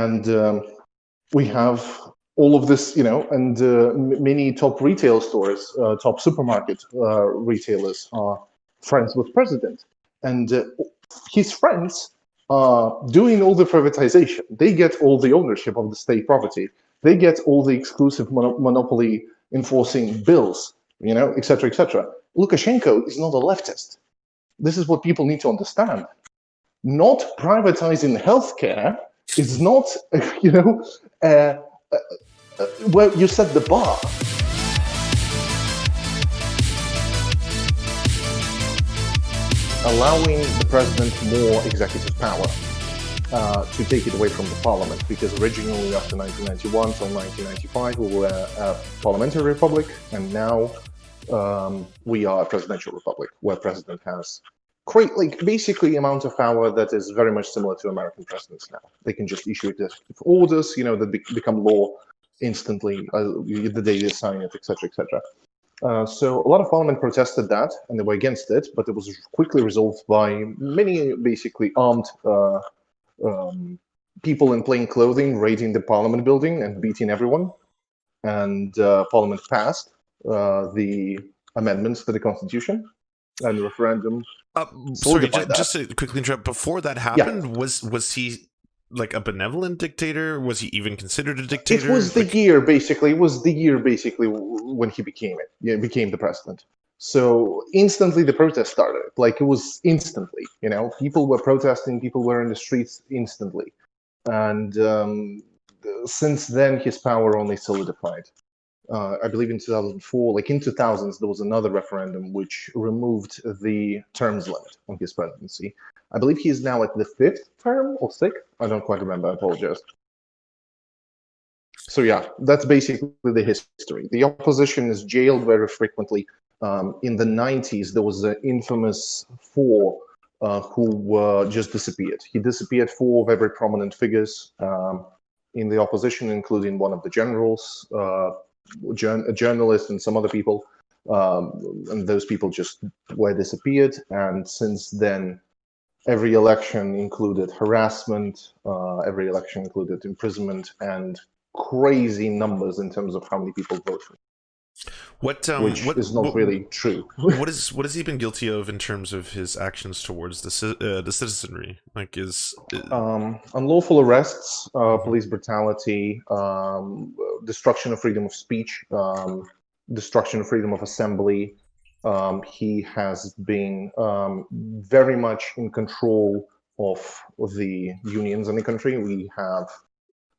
And we have all of this, and many top retail stores, top supermarket retailers are friends with president. And his friends are doing all the privatization. They get all the ownership of the state property. They get all the exclusive monopoly enforcing bills, et cetera, et cetera. Lukashenko is not a leftist. This is what people need to understand. Not privatizing healthcare is not, where you set the bar. Allowing the president more executive power to take it away from the parliament, because originally after 1991 till 1995 we were a parliamentary republic, and now we are a presidential republic where president has basically amount of power that is very much similar to American presidents now. They can just issue executive orders, that become law instantly the day they sign it, etc., etc. So a lot of parliament protested that, and they were against it, but it was quickly resolved by many basically armed people in plain clothing raiding the parliament building and beating everyone. And parliament passed the amendments to the constitution, and the referendum. Sorry, just to quickly interrupt. Before that happened, was he like a benevolent dictator? Was he even considered a dictator? It was the year basically. It was the year basically when he became it. Yeah, became the president. So instantly the protest started. Like it was instantly. People were protesting. People were in the streets instantly, and since then his power only solidified. I believe in 2004, like in 2000s, there was another referendum which removed the terms limit on his presidency. I believe he is now at the 5th term or 6th. I don't quite remember. I apologize. So yeah, that's basically the history. The opposition is jailed very frequently. In the 90s, there was an infamous four who just disappeared. He disappeared 4 very prominent figures in the opposition, including one of the generals, a journalist, and some other people, and those people just were disappeared. And since then, every election included harassment, every election included imprisonment, and crazy numbers in terms of how many people vote for him. Which is not really true. What has he been guilty of in terms of his actions towards the citizenry? Like unlawful arrests, police brutality, destruction of freedom of speech, destruction of freedom of assembly. He has been very much in control of the unions in the country. We have,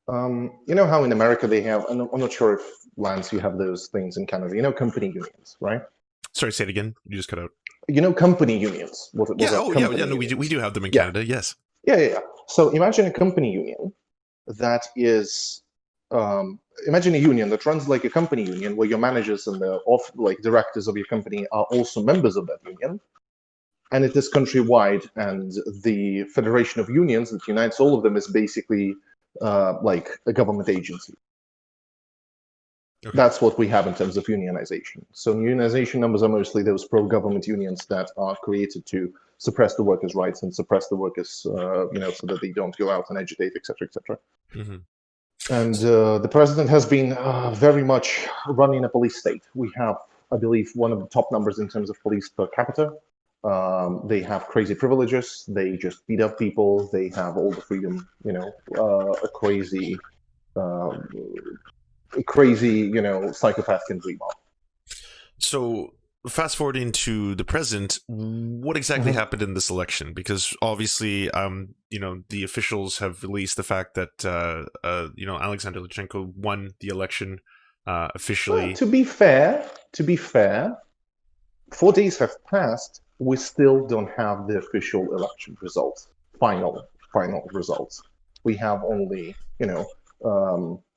how in America they have, I'm not sure if Lance, you have those things in Canada, company unions, right? Sorry, say it again. You just cut out. Company unions. No, we do have them in Canada, yes. Yeah. So imagine a company union that is, imagine a union that runs like a company union where your managers and the directors of your company are also members of that union. And it is countrywide, and the Federation of Unions that unites all of them is basically like a government agency. Okay. That's what we have in terms of unionization. So unionization numbers are mostly those pro-government unions that are created to suppress the workers' rights and suppress the workers, so that they don't go out and agitate, etc., etc. Mm-hmm. And the president has been very much running a police state. We have, I believe, one of the top numbers in terms of police per capita. They have crazy privileges. They just beat up people. They have all the freedom, a crazy, psychopath can dream of. So fast forwarding to the present, what exactly happened in this election? Because obviously, the officials have released the fact that, Alexander Lukashenko won the election officially. Well, to be fair, 4 days have passed. We still don't have the official election results, final results. We have only,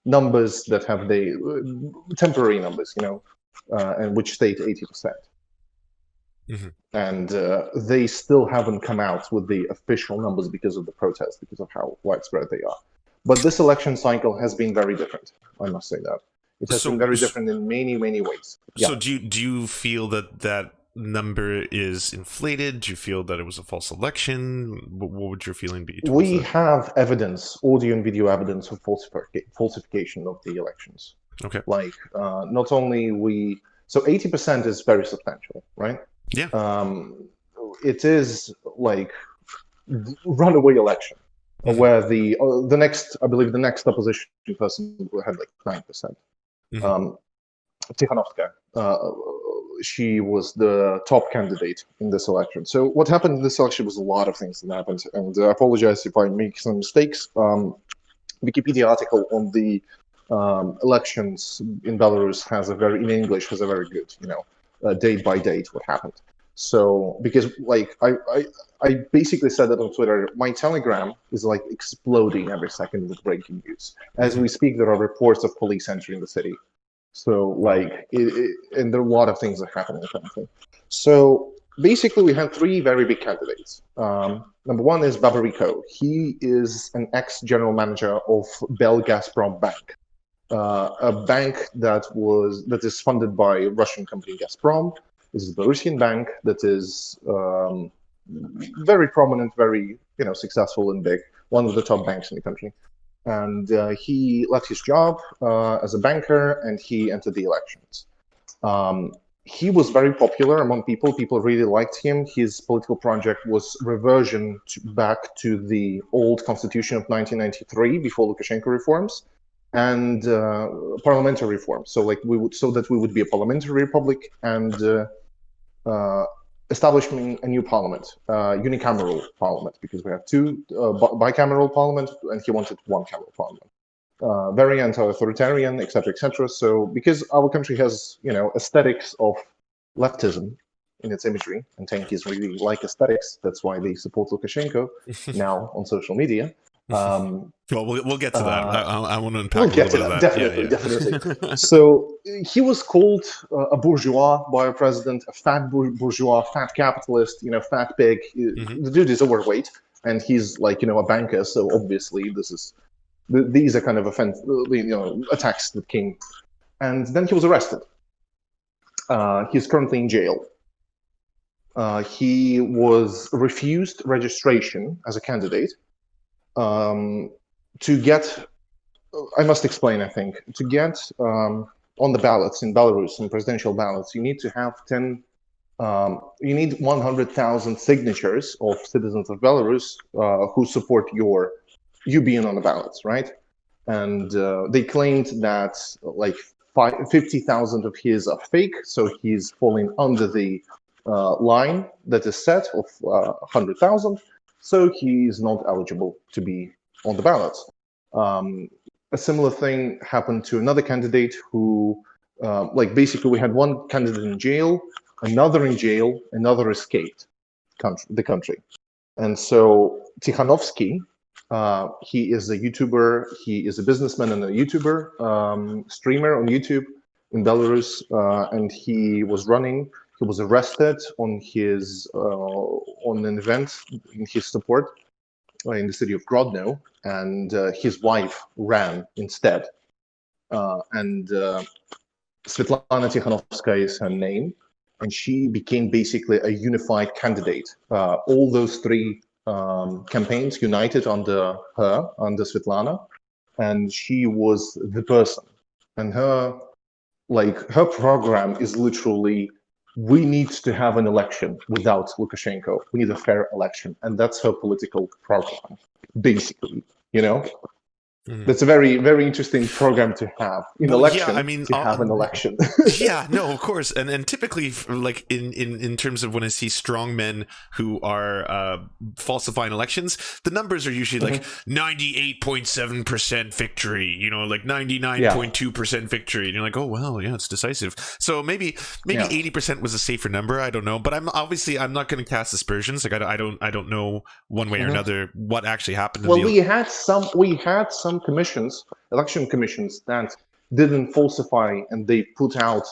numbers that have the temporary numbers, and which state 80%. Mm-hmm. And they still haven't come out with the official numbers because of the protests, because of how widespread they are. But this election cycle has been very different, I must say that. It has been very different in many, many ways. So do you feel that number is inflated? Do you feel that it was a false election? What would your feeling be towards We that? have evidence, audio and video evidence of falsification of the elections. Okay. Like, not only so 80% is very substantial, right? Yeah. It is like runaway election, where the next, I believe the next opposition person had like 9%. Tychanovsky, she was the top candidate in this election. So what happened in this election was a lot of things that happened, and I apologize if I make some mistakes. Wikipedia article on the elections in Belarus in English has a very good, date by date what happened. So because like I basically said that on Twitter, my Telegram is like exploding every second with breaking news. As we speak, there are reports of police entering the city. So like, and there are a lot of things that happen in the country. So basically, we have three very big candidates. Number one is Babariko. He is an ex-general manager of Belgazprom Bank, a bank that is funded by Russian company Gazprom. This is a Belarusian bank that is very prominent, very successful and big, one of the top banks in the country. And he left his job as a banker, and he entered the elections. He was very popular among people. People really liked him. His political project was reversion back to the old constitution of 1993, before Lukashenko reforms, and parliamentary reforms. So like that we would be a parliamentary republic, and establishing a new parliament, unicameral parliament, because we have two bicameral parliament, and he wanted one cameral parliament. Very anti-authoritarian, etc., etc. So because our country has, aesthetics of leftism in its imagery, and tankies really like aesthetics, that's why they support Lukashenko now on social media. Well, we'll get to that. I want to unpack We'll a get little to bit that, of that. definitely. So he was called a bourgeois by our president, a fat bourgeois, fat capitalist, fat pig. The dude is overweight, and he's like, a banker. So obviously, these are kind of attacks that came. And then he was arrested. He's currently in jail. He was refused registration as a candidate. To get, I must explain, I think, to get on the ballots in Belarus, in presidential ballots, you need to have you need 100,000 signatures of citizens of Belarus who support you being on the ballots, right? And they claimed that like 50,000 of his are fake, so he's falling under the line that is set of 100,000. So he's not eligible to be on the ballots. A similar thing happened to another candidate who, basically we had one candidate in jail, another in jail, another escaped the country. And so Tychanovsky, he is a YouTuber, he is a businessman and a YouTuber, streamer on YouTube in Belarus, and he was arrested on an event in his support in the city of Grodno, and his wife ran instead. And Svetlana Tikhanovskaya is her name, and she became basically a unified candidate. All those three campaigns united under Svetlana, and she was the person. And her program is literally, we need to have an election without Lukashenko. We need a fair election. And that's her political program, basically, That's a very, very interesting program to have. Have an election. Yeah, no, of course. And typically, like in terms of when I see strong men who are falsifying elections, the numbers are usually like 98.7% victory, like 99.2% victory. And you're like, oh, well, yeah, it's decisive. So maybe 80% was a safer number. I don't know. But I'm not going to cast aspersions. Like I don't know one way or another what actually happened. Well, we had some commissions, election commissions, that didn't falsify, and they put out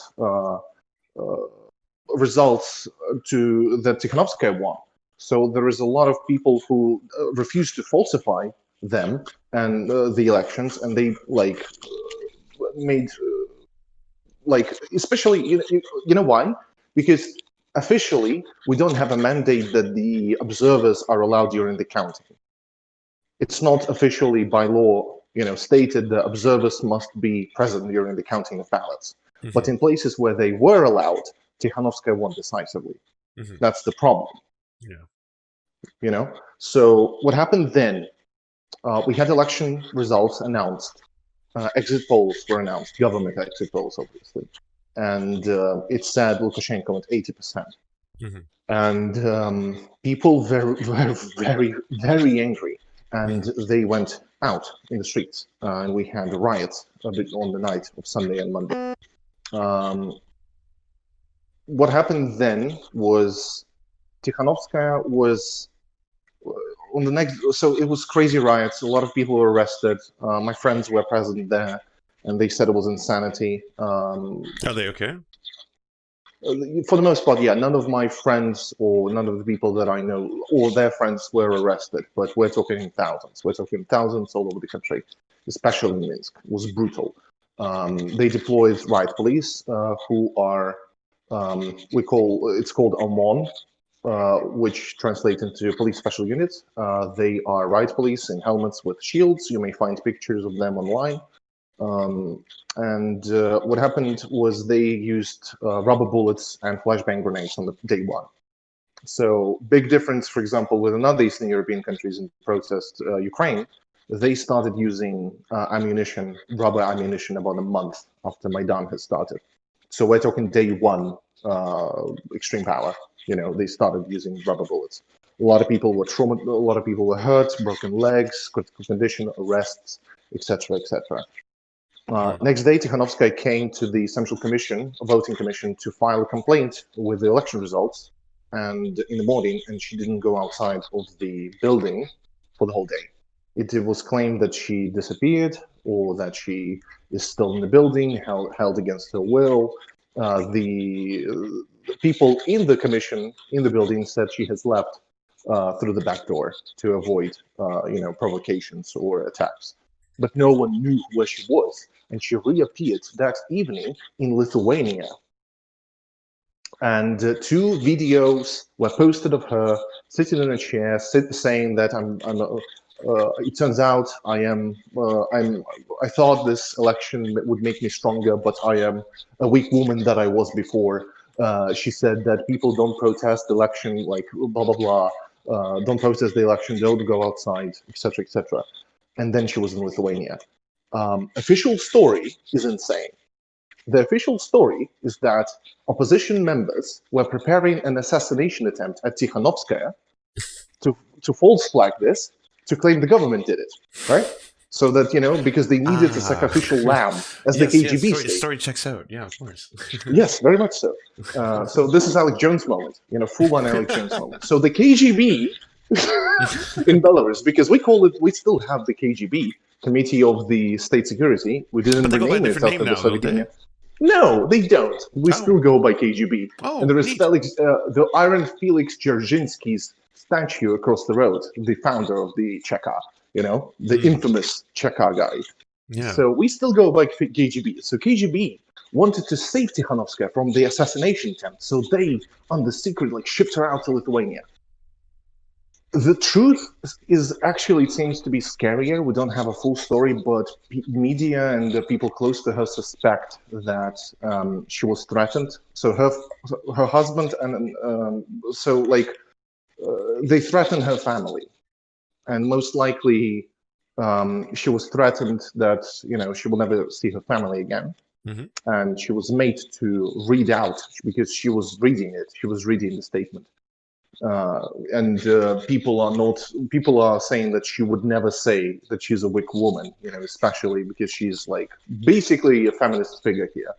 results that Tikhanovskaya won. So there is a lot of people who refuse to falsify them and the elections, and they made especially, you know why? Because officially, we don't have a mandate that the observers are allowed during the counting. It's not officially by law, stated that observers must be present during the counting of ballots. Mhm. But in places where they were allowed, Tychanovsky won decisively. Mhm. That's the problem. Yeah. So what happened then? We had election results announced. Exit polls were announced, government exit polls, obviously. And it said Lukashenko at 80%. Mhm. And people were very, very angry. And they went out in the streets. And we had riots a bit on the night of Sunday and Monday. What happened then was Tikhanovskaya was on the next, so it was crazy riots. A lot of people were arrested. My friends were present there, and they said it was insanity. Are they okay? For the most part, yeah. None of my friends or none of the people that I know or their friends were arrested, but we're talking thousands. We're talking thousands all over the country, especially in Minsk. It was brutal. They deployed riot police, who are it's called OMON, which translates into police special units. They are riot police in helmets with shields. You may find pictures of them online. And what happened was they used rubber bullets and flashbang grenades on the day one. So big difference, for example, with another Eastern European countries in protest, Ukraine, they started using ammunition, rubber ammunition, about a month after Maidan has started. So we're talking day one, extreme power. They started using rubber bullets. A lot of people were traumatized. A lot of people were hurt, broken legs, critical condition, arrests, etc., etc. Next day, Tikhanovskaya came to the Central Commission, Voting Commission, to file a complaint with the election results. And in the morning, and she didn't go outside of the building for the whole day. It was claimed that she disappeared or that she is still in the building, held against her will. The people in the commission, in the building, said she has left through the back door to avoid, provocations or attacks. But no one knew where she was, and she reappeared that evening in Lithuania. And two videos were posted of her sitting in a chair, saying that it turns out I thought this election would make me stronger, but I am a weak woman that I was before. She said that people don't protest the election, like blah blah blah. Don't protest the election. Don't go outside, etc., etc. And then she was in Lithuania. Official story is insane. The official story is that opposition members were preparing an assassination attempt at Tikhanovskaya to false flag this, to claim the government did it, right? So that, because they needed a sacrificial lamb, as yes, the KGB yes, story checks out. Yeah, of course. Yes, very much so. So this is Alex Jones moment, full-on Alex Jones moment. So the KGB in Belarus, because we still have the KGB, Committee of the State Security. We didn't But they go by a rename it different after name the now, Soviet don't they? Union. No, they don't. We still go by KGB. Oh, and there is neat. the Iron Felix Dzerzhinsky's statue across the road, the founder of the Cheka, the infamous Cheka guy. Yeah. So we still go by KGB. So KGB wanted to save Tikhanovskaya from the assassination attempt. So they, on the secret, shipped her out to Lithuania. The truth is actually, it seems to be scarier. We don't have a full story, but media and the people close to her suspect that she was threatened. So her husband and they threatened her family, and most likely she was threatened that she will never see her family again. And she was made to read out, because she was reading it. She was reading the statement. And people are saying that she would never say that she's a weak woman, especially because she's basically a feminist figure here,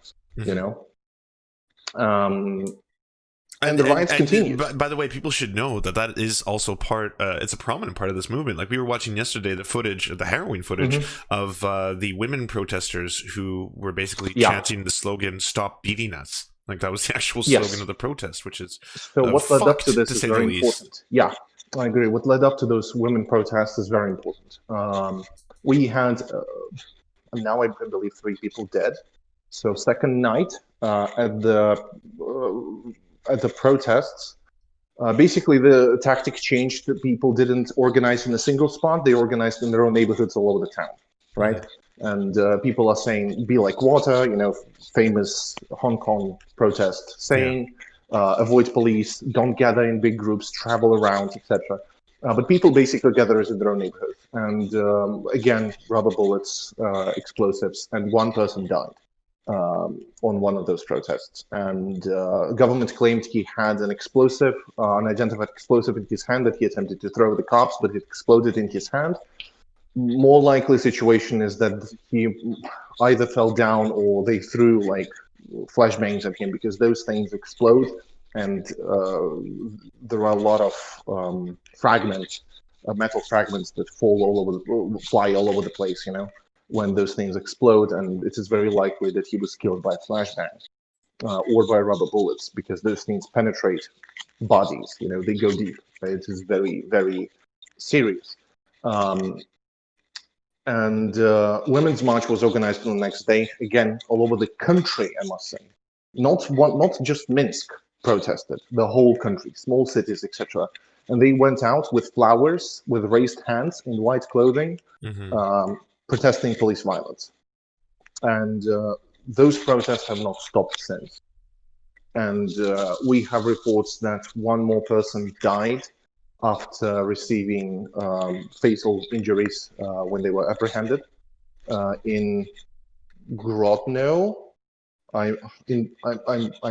and the riots continue. By the way, people should know that is also it's a prominent part of this movement. We were watching yesterday the harrowing footage of the women protesters who were basically chanting the slogan "Stop beating us." That was the actual slogan of the protest, which is so. What led up to this is very important. Yeah, I agree. What led up to those women protests is very important. We had now I believe 3 people dead. So second night at at the protests, basically the tactic changed. That people didn't organize in a single spot; they organized in their own neighborhoods all over the town, right? And people are saying, "Be like water," famous Hong Kong protest saying, "Avoid police, don't gather in big groups, travel around, etc." But people basically gather in their own neighborhood, and again, rubber bullets, explosives, and one person died on one of those protests. And government claimed he had an explosive, unidentified explosive in his hand that he attempted to throw at the cops, but it exploded in his hand. More likely situation is that he either fell down or they threw like flashbangs at him, because those things explode, and there are a lot of fragments, metal fragments that fly all over the place, when those things explode, and it is very likely that he was killed by flashbangs or by rubber bullets, because those things penetrate bodies, they go deep. Right? It is very, very serious. And Women's March was organized on the next day, again, all over the country, I must say. Not just Minsk protested, the whole country, small cities, etc. And they went out with flowers, with raised hands, in white clothing, protesting police violence. And those protests have not stopped since. And we have reports that one more person died after receiving fatal injuries when they were apprehended in Grodno. I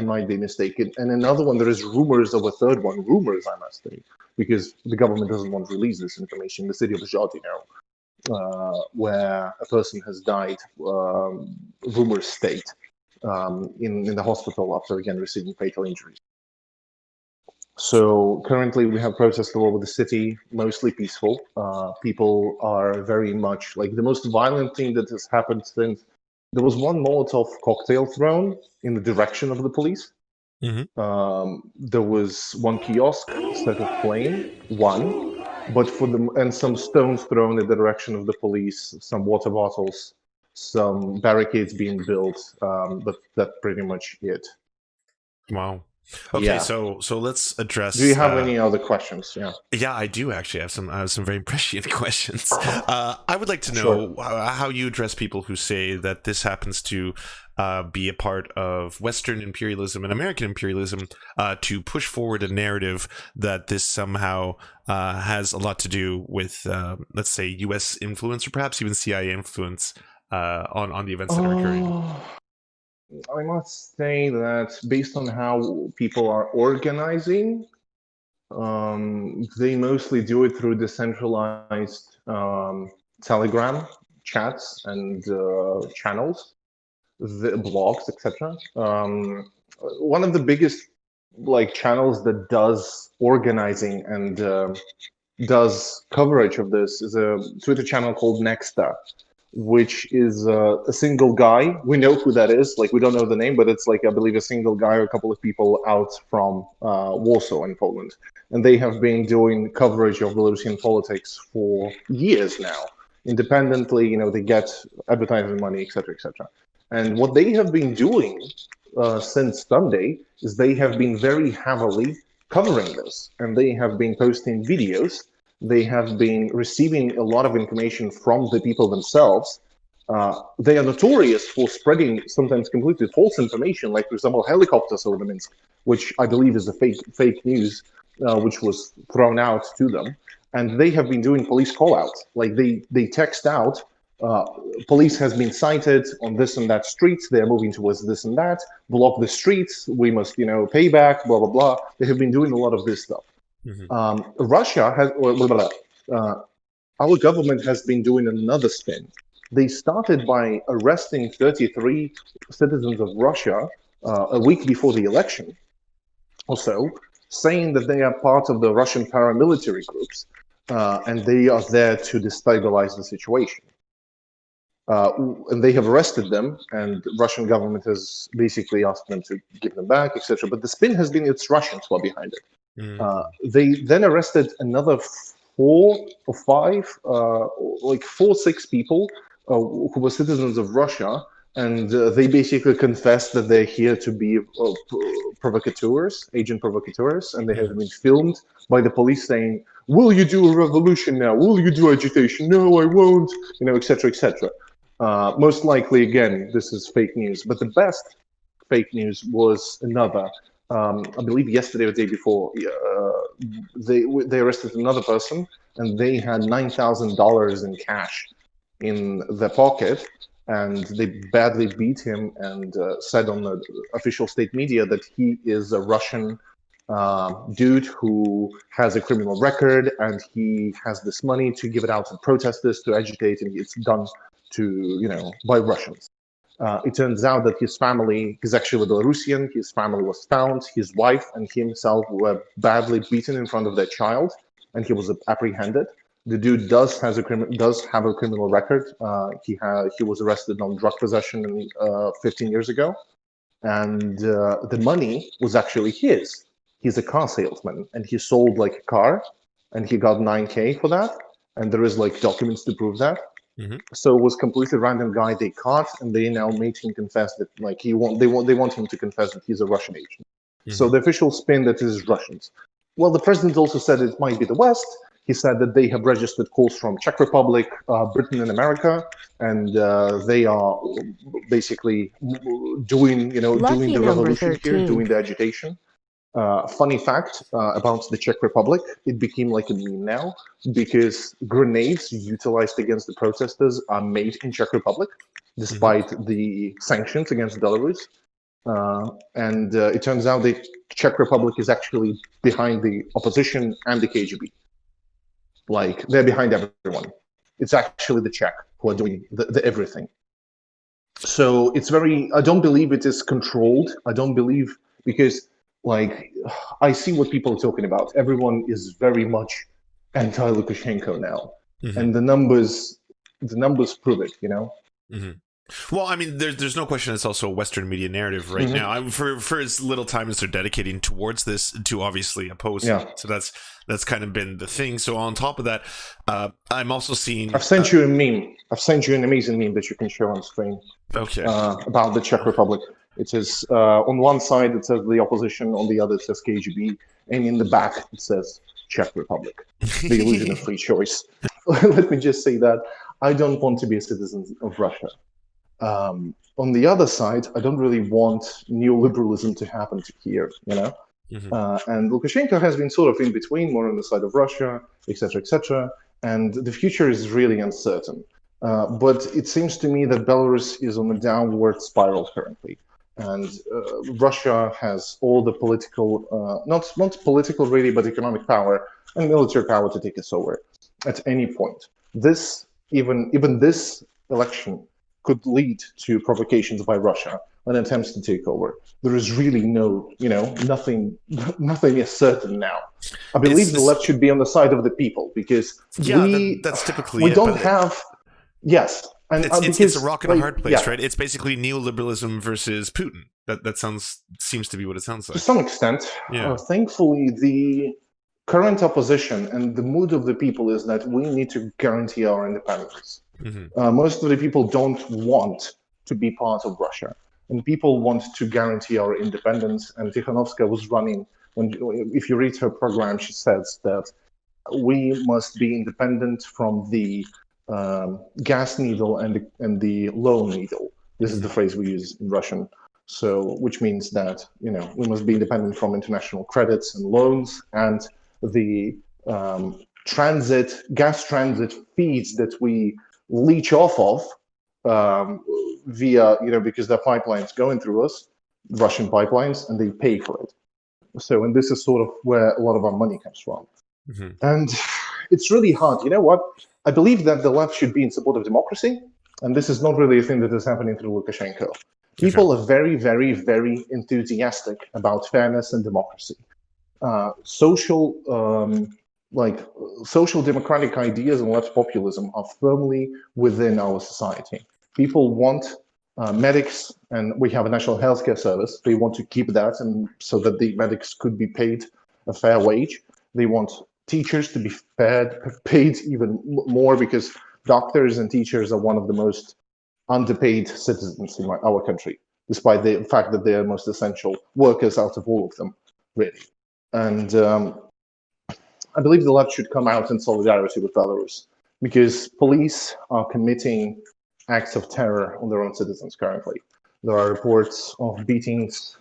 might be mistaken. And another one, there is rumors of a third one. Rumors, I must say, because the government doesn't want to release this information. The city of Zhodino, where a person has died, rumors state, in the hospital after, again, receiving fatal injuries. So currently we have protests all over the city, mostly peaceful. People are very much like, the most violent thing that has happened since, there was one Molotov cocktail thrown in the direction of the police. There was one kiosk set aflame, but and some stones thrown in the direction of the police, some water bottles, some barricades being built, but that's pretty much it. Wow. Okay, so let's address. Do you have any other questions? Yeah, I do actually have some very prescient questions. I would like to know how you address people who say that this happens to be a part of Western imperialism and American imperialism, to push forward a narrative that this somehow has a lot to do with, let's say, U.S. influence or perhaps even CIA influence on the events that are occurring. I must say that based on how people are organizing, they mostly do it through decentralized Telegram chats and channels, the blogs, etc. One of the biggest channels that does organizing and does coverage of this is a Twitter channel called Nexta, which is a single guy. We know who that is. We don't know the name, but it's I believe a single guy or a couple of people out from Warsaw in Poland. And they have been doing coverage of Belarusian politics for years now. Independently, they get advertising money, etc., etc. And what they have been doing since Sunday is they have been very heavily covering this. And they have been posting videos. They have been receiving a lot of information from the people themselves. They are notorious for spreading sometimes completely false information, like, for example, helicopters over Minsk, which I believe is a fake news, which was thrown out to them. And they have been doing police call-outs. They text out, police has been sighted on this and that streets. They're moving towards this and that. Block the streets. We must, pay back, blah, blah, blah. They have been doing a lot of this stuff. Russia has, our government has been doing another spin. They started by arresting 33 citizens of Russia a week before the election, also saying that they are part of the Russian paramilitary groups, and they are there to destabilize the situation. And they have arrested them, and the Russian government has basically asked them to give them back, etc. But the spin has been it's Russians who are behind it. They then arrested another 4 or 6 people who were citizens of Russia and they basically confessed that they're here to be provocateurs, agent provocateurs, and they have been filmed by the police saying, "Will you do a revolution now? Will you do agitation? No, I won't," etc., etc. Most likely, again, this is fake news. But the best fake news was another. I believe yesterday or the day before, they arrested another person, and they had $9,000 in cash in their pocket, and they badly beat him and said on the official state media that he is a Russian dude who has a criminal record, and he has this money to give it out to protesters, to agitate, and it's done by Russians. It turns out that his family is actually Belarusian. His family was found. His wife and himself were badly beaten in front of their child, and he was apprehended. The dude does have a criminal record. He was arrested on drug possession 15 years ago, and the money was actually his. He's a car salesman, and he sold like a car, and he got 9K for that. And there is like documents to prove that. Mm-hmm. So it was completely random guy they caught, and they now made him confess that like they want him to confess that he's a Russian agent. Mm-hmm. So the official spin that is Russians. Well, the president also said it might be the West. He said that they have registered calls from Czech Republic, Britain, and America, and they are basically doing the revolution 13. Here, doing the agitation. Funny fact about the Czech Republic, it became like a meme now because grenades utilized against the protesters are made in Czech Republic, despite the sanctions against Belarus. And it turns out the Czech Republic is actually behind the opposition and the KGB. Like, they're behind everyone. It's actually the Czech who are doing the everything. So it's I don't believe it is controlled. I don't believe, because like, I see what people are talking about. Everyone is very much anti-Lukashenko now. Mm-hmm. And the numbers prove it, Mm-hmm. Well, I mean, there's no question it's also a Western media narrative right now. For as little time as they're dedicating towards this, to obviously oppose it. So that's kind of been the thing. So on top of that, I'm also seeing... I've sent you a meme. I've sent you an amazing meme that you can show on screen. Okay. About the Czech Republic. It says, on one side it says the opposition, on the other it says KGB, and in the back it says Czech Republic. The illusion of free choice. Let me just say that I don't want to be a citizen of Russia. On the other side, I don't really want neoliberalism to happen here, and Lukashenko has been sort of in between, more on the side of Russia, etc., and the future is really uncertain. But it seems to me that Belarus is on a downward spiral currently, and Russia has all the political, not political really, but economic power and military power to take us over at any point. Even this election could lead to provocations by Russia and attempts to take over. There is really nothing is certain now. I believe the left should be on the side of the people, because that's typically we don't have. Yes, and it's a rock and a hard place, right? It's basically neoliberalism versus Putin. That seems to be what it sounds like. To some extent, thankfully, the current opposition and the mood of the people is that we need to guarantee our independence. Mm-hmm. Most of the people don't want to be part of Russia, and people want to guarantee our independence. And Tychanovsky was running, if you read her program, she says that we must be independent from the gas needle and the loan needle. This is the phrase we use in Russian. So, which means that we must be independent from international credits and loans, and the gas transit fees that we leech off of via, because the pipelines going through us, Russian pipelines, and they pay for it. So, and this is sort of where a lot of our money comes from. Mm-hmm. And it's really hard. You know what? I believe that the left should be in support of democracy, and this is not really a thing that is happening through Lukashenko. People are very, very, very enthusiastic about fairness and democracy. Social democratic ideas and left populism are firmly within our society. People want medics, and we have a national healthcare service. They want to keep that, and so that the medics could be paid a fair wage. They want teachers to be paid even more, because doctors and teachers are one of the most underpaid citizens in our country, despite the fact that they are most essential workers out of all of them, really. And I believe the left should come out in solidarity with Belarus, because police are committing acts of terror on their own citizens currently. There are reports of beatings.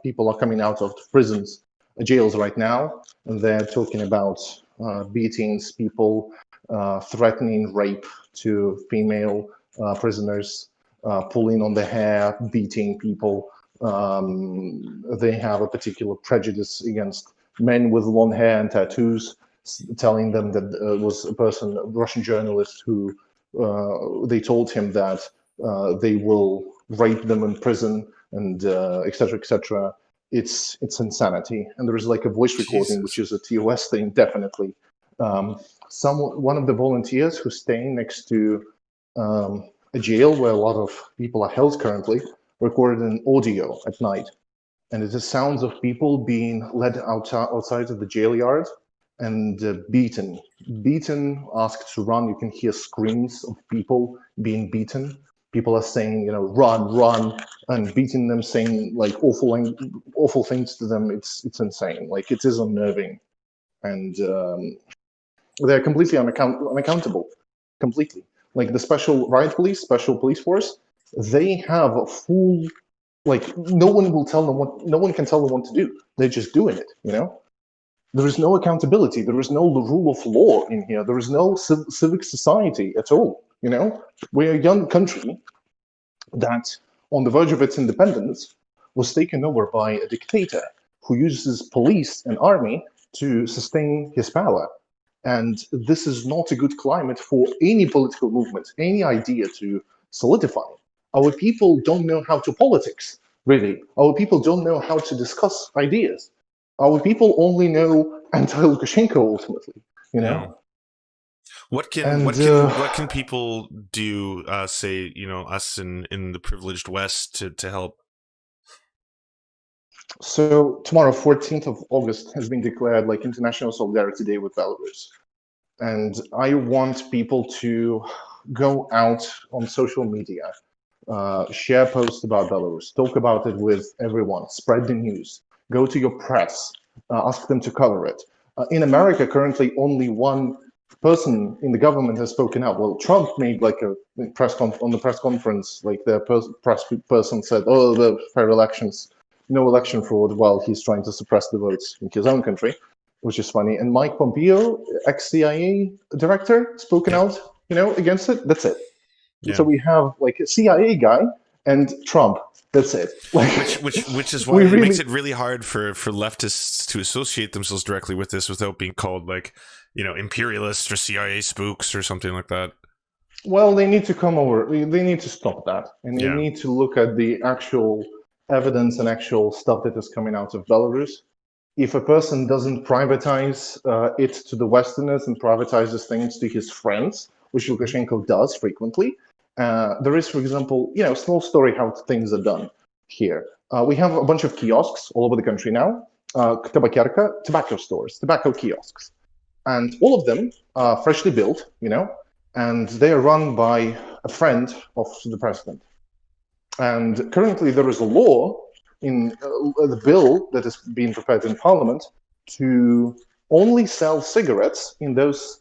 People are coming out of prisons, jails right now, and they're talking about beatings, people threatening rape to female prisoners, pulling on the hair, beating people. They have a particular prejudice against men with long hair and tattoos, telling them that was a person, a Russian journalist, who they told him that they will rape them in prison, and etc. etc. It's insanity. And there is like a voice recording, which is a TOS thing, definitely. One of the volunteers who's staying next to a jail where a lot of people are held currently recorded an audio at night, and it is sounds of people being led outside of the jail yard and beaten, asked to run. You can hear screams of people being beaten. People are saying, run, run, and beating them, saying like awful things to them. It's insane. Like, it is unnerving, and they're completely unaccountable, completely. Like the special police force, they have a full, like, no one can tell them what to do. They're just doing it, There is no accountability. There is no rule of law in here. There is no civic society at all, We're a young country that, on the verge of its independence, was taken over by a dictator who uses police and army to sustain his power. And this is not a good climate for any political movement, any idea to solidify. Our people don't know how to politics, really. Our people don't know how to discuss ideas. Our people only know anti-Lukashenko, ultimately, Yeah. What can people do, say, us in the privileged West to help? So tomorrow, 14th of August, has been declared like International Solidarity Day with Belarus. And I want people to go out on social media, share posts about Belarus, talk about it with everyone, spread the news, go to your press, ask them to cover it. In America, currently, only one person in the government has spoken out. Well, Trump made like a on the press conference, like the press person said, "Oh, the fair elections, no election fraud," while he's trying to suppress the votes in his own country, which is funny. And Mike Pompeo, ex-CIA director, spoken out, against it. That's it. Yeah. So we have like a CIA guy and Trump. That's it. Like, which is why it makes it really hard for leftists to associate themselves directly with this without being called like, imperialists or CIA spooks or something like that. Well, they need to come over. They need to stop that, and they need to look at the actual evidence and actual stuff that is coming out of Belarus. If a person doesn't privatize it to the Westerners and privatizes things to his friends, which Lukashenko does frequently, there is, for example, small story how things are done here. We have a bunch of kiosks all over the country now, tobacco stores, tobacco kiosks. And all of them are freshly built, and they are run by a friend of the president. And currently there is a law in the bill that is being prepared in Parliament to only sell cigarettes in those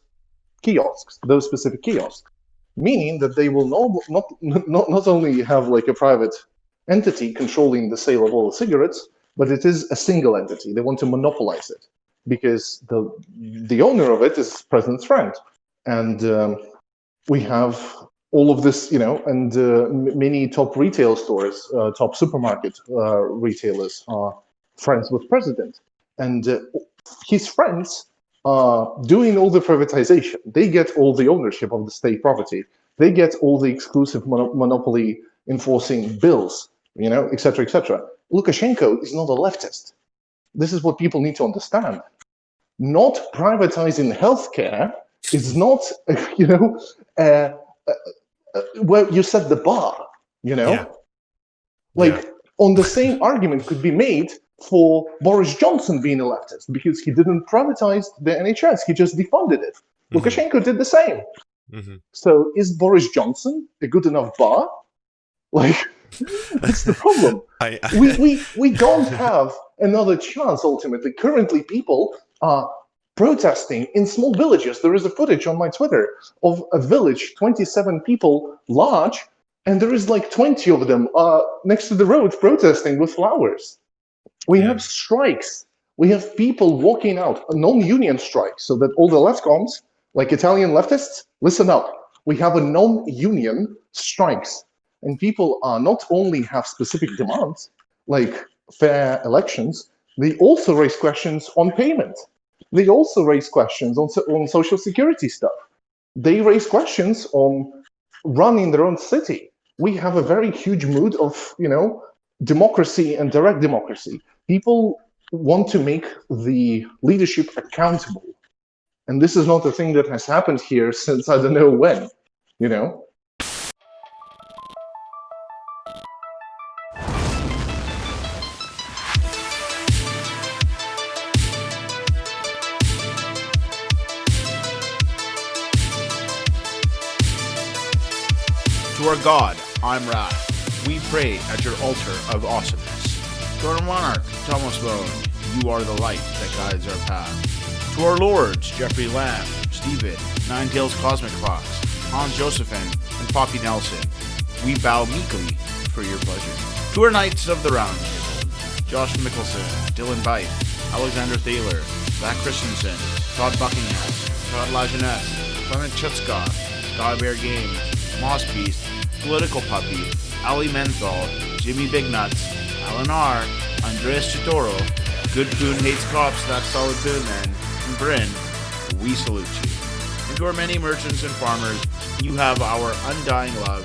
kiosks, those specific kiosks, meaning that they will not only have like a private entity controlling the sale of all the cigarettes, but it is a single entity. They want to monopolize it because the owner of it is president's friend. And we have all of this, and many top retail stores, top supermarket retailers are friends with president. And his friends are doing all the privatization. They get all the ownership of the state property. They get all the exclusive monopoly enforcing bills, et cetera, et cetera. Lukashenko is not a leftist. This is what people need to understand. Not privatizing healthcare is not, where you set the bar, on the same argument could be made for Boris Johnson being a leftist because he didn't privatize the NHS, he just defunded it. Lukashenko did the same. Mm-hmm. So is Boris Johnson a good enough bar? Like, that's the problem. We don't have another chance, ultimately. Currently, people are protesting in small villages. There is a footage on my Twitter of a village, 27 people large, and there is like 20 of them next to the road protesting with flowers. We have strikes. We have people walking out, a non-union strike, so that all the leftcoms, like Italian leftists, listen up. We have a non-union strikes. And people are not only have specific demands, like fair elections, they also raise questions on payment. They also raise questions on social security stuff. They raise questions on running their own city. We have a very huge mood of, democracy and direct democracy. People want to make the leadership accountable. And this is not a thing that has happened here since I don't know when, To our God, I'm Wrath. We pray at your altar of awesomeness. To our monarch, Thomas Bone, you are the light that guides our path. To our lords, Jeffrey Lamb, Stephen, Ninetails Cosmic Fox, Hans Josephine, and Poppy Nelson, we bow meekly for your pleasure. To our Knights of the Round Table, Josh Mickelson, Dylan Byte, Alexander Thaler, Zach Christensen, Todd Buckingham, Todd Lajeunesse, Clement Chutzkoff, Skybear Games, Moss Beast, Political Puppy, Ali Menthol, Jimmy Big Nuts, Alan R., Andreas Chitoro, Good Poon Hates Cops, That's Solid Poon Man, and Bryn, we salute you. And to our many merchants and farmers, you have our undying love